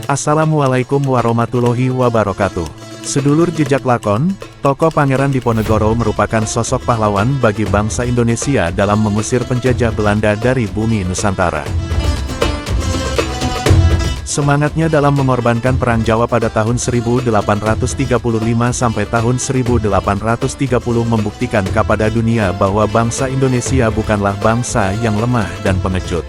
Assalamualaikum warahmatullahi wabarakatuh. Sedulur jejak lakon, tokoh Pangeran Diponegoro merupakan sosok pahlawan bagi bangsa Indonesia dalam mengusir penjajah Belanda dari bumi Nusantara. Semangatnya dalam mengorbankan Perang Jawa pada tahun 1835 sampai tahun 1830 membuktikan kepada dunia bahwa bangsa Indonesia bukanlah bangsa yang lemah dan pengecut.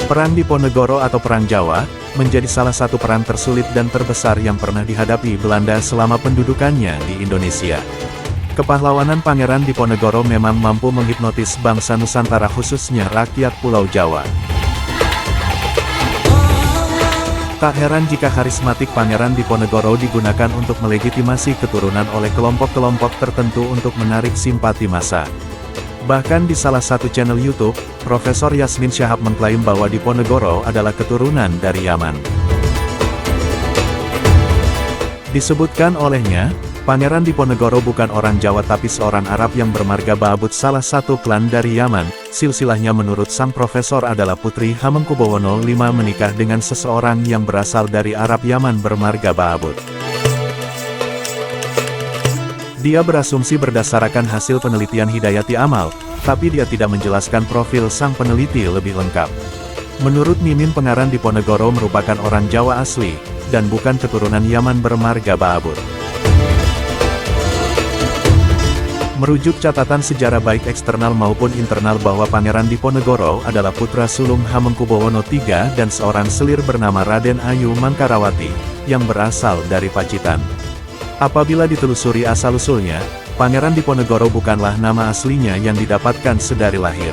Perang Diponegoro atau Perang Jawa, menjadi salah satu perang tersulit dan terbesar yang pernah dihadapi Belanda selama pendudukannya di Indonesia. Kepahlawanan Pangeran Diponegoro memang mampu menghipnotis bangsa Nusantara khususnya rakyat Pulau Jawa. Tak heran jika karismatik Pangeran Diponegoro digunakan untuk melegitimasi keturunan oleh kelompok-kelompok tertentu untuk menarik simpati massa. Bahkan di salah satu channel YouTube, Profesor Yasmin Syahab mengklaim bahwa Diponegoro adalah keturunan dari Yaman. Disebutkan olehnya, Pangeran Diponegoro bukan orang Jawa tapi seorang Arab yang bermarga Baabut, salah satu klan dari Yaman. Silsilahnya menurut sang profesor adalah Putri Hamengkubuwono V menikah dengan seseorang yang berasal dari Arab Yaman bermarga Baabut. Dia berasumsi berdasarkan hasil penelitian Hidayati Amal, tapi dia tidak menjelaskan profil sang peneliti lebih lengkap. Menurut Mimin, Pangeran Diponegoro merupakan orang Jawa asli, dan bukan keturunan Yaman bermarga Baabut. Merujuk catatan sejarah baik eksternal maupun internal bahwa Pangeran Diponegoro adalah putra sulung Hamengkubuwono III dan seorang selir bernama Raden Ayu Mangkarawati, yang berasal dari Pacitan. Apabila ditelusuri asal-usulnya, Pangeran Diponegoro bukanlah nama aslinya yang didapatkan sedari lahir.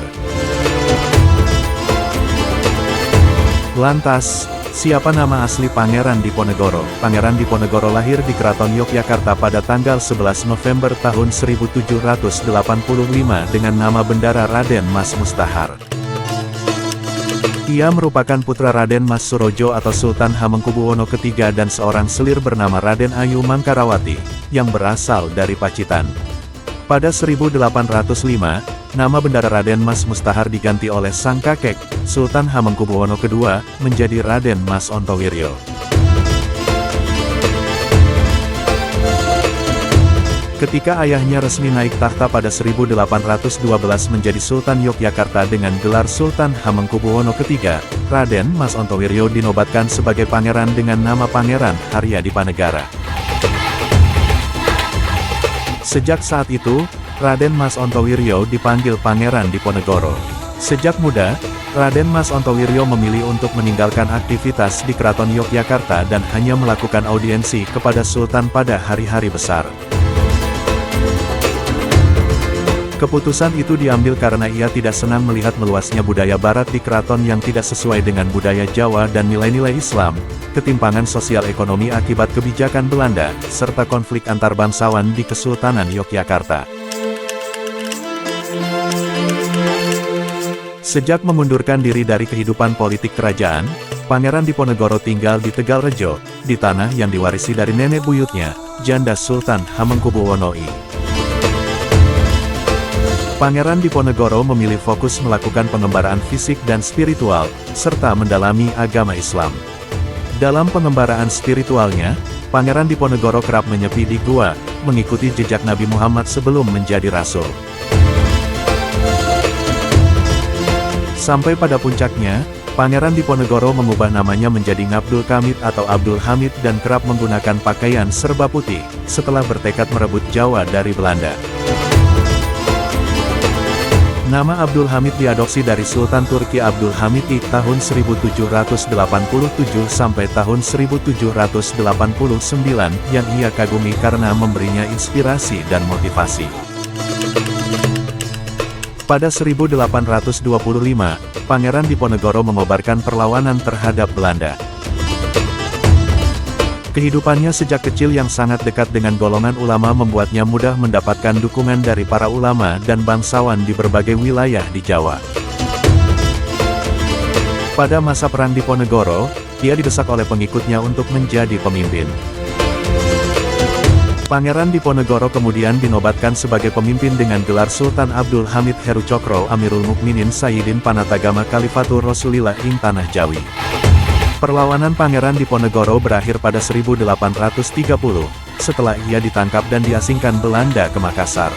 Lantas, siapa nama asli Pangeran Diponegoro? Pangeran Diponegoro lahir di Keraton Yogyakarta pada tanggal 11 November tahun 1785 dengan nama bendara Raden Mas Mustahar. Ia merupakan putra Raden Mas Surojo atau Sultan Hamengkubuwono III dan seorang selir bernama Raden Ayu Mangkarawati, yang berasal dari Pacitan. Pada 1805, nama bendara Raden Mas Mustahar diganti oleh sang kakek, Sultan Hamengkubuwono II, menjadi Raden Mas Ontowiryo. Ketika ayahnya resmi naik tahta pada 1812 menjadi Sultan Yogyakarta dengan gelar Sultan Hamengkubuwono III, Raden Mas Ontowiryo dinobatkan sebagai pangeran dengan nama Pangeran Haryadipanegara. Sejak saat itu, Raden Mas Ontowiryo dipanggil Pangeran Diponegoro. Sejak muda, Raden Mas Ontowiryo memilih untuk meninggalkan aktivitas di Keraton Yogyakarta dan hanya melakukan audiensi kepada Sultan pada hari-hari besar. Keputusan itu diambil karena ia tidak senang melihat meluasnya budaya Barat di keraton yang tidak sesuai dengan budaya Jawa dan nilai-nilai Islam, ketimpangan sosial ekonomi akibat kebijakan Belanda, serta konflik antar bangsawan di Kesultanan Yogyakarta. Sejak memundurkan diri dari kehidupan politik kerajaan, Pangeran Diponegoro tinggal di Tegalrejo, di tanah yang diwarisi dari nenek buyutnya, Janda Sultan Hamengkubuwono I. Pangeran Diponegoro memilih fokus melakukan pengembaraan fisik dan spiritual, serta mendalami agama Islam. Dalam pengembaraan spiritualnya, Pangeran Diponegoro kerap menyepi di gua, mengikuti jejak Nabi Muhammad sebelum menjadi rasul. Sampai pada puncaknya, Pangeran Diponegoro mengubah namanya menjadi Ngabdul Kamit atau Abdul Hamid dan kerap menggunakan pakaian serba putih, setelah bertekad merebut Jawa dari Belanda. Nama Abdul Hamid diadopsi dari Sultan Turki Abdul Hamid I tahun 1787 sampai tahun 1789 yang ia kagumi karena memberinya inspirasi dan motivasi. Pada 1825, Pangeran Diponegoro mengobarkan perlawanan terhadap Belanda. Kehidupannya sejak kecil yang sangat dekat dengan golongan ulama membuatnya mudah mendapatkan dukungan dari para ulama dan bangsawan di berbagai wilayah di Jawa. Pada masa Perang Diponegoro, dia didesak oleh pengikutnya untuk menjadi pemimpin. Pangeran Diponegoro kemudian dinobatkan sebagai pemimpin dengan gelar Sultan Abdul Hamid Heru Cokro Amirul Mukminin Sayyidin Panatagama Khalifatur Rasulillah ing Tanah Jawi. Perlawanan Pangeran Diponegoro berakhir pada 1830, setelah ia ditangkap dan diasingkan Belanda ke Makassar.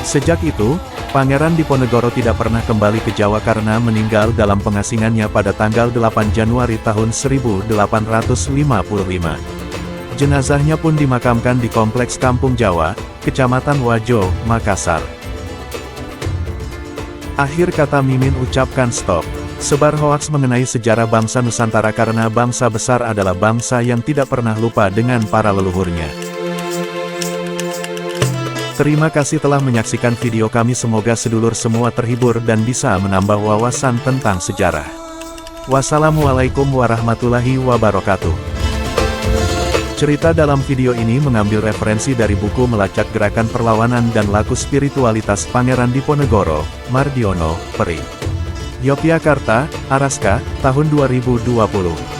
Sejak itu, Pangeran Diponegoro tidak pernah kembali ke Jawa karena meninggal dalam pengasingannya pada tanggal 8 Januari tahun 1855. Jenazahnya pun dimakamkan di Kompleks Kampung Jawa, Kecamatan Wajo, Makassar. Akhir kata Mimin ucapkan stop. Sebar hoaks mengenai sejarah bangsa Nusantara karena bangsa besar adalah bangsa yang tidak pernah lupa dengan para leluhurnya. Terima kasih telah menyaksikan video kami, semoga sedulur semua terhibur dan bisa menambah wawasan tentang sejarah. Wassalamualaikum warahmatullahi wabarakatuh. Cerita dalam video ini mengambil referensi dari buku Melacak Gerakan Perlawanan dan Laku Spiritualitas Pangeran Diponegoro, Mardiono, Peri. Yogyakarta, Araska, tahun 2020.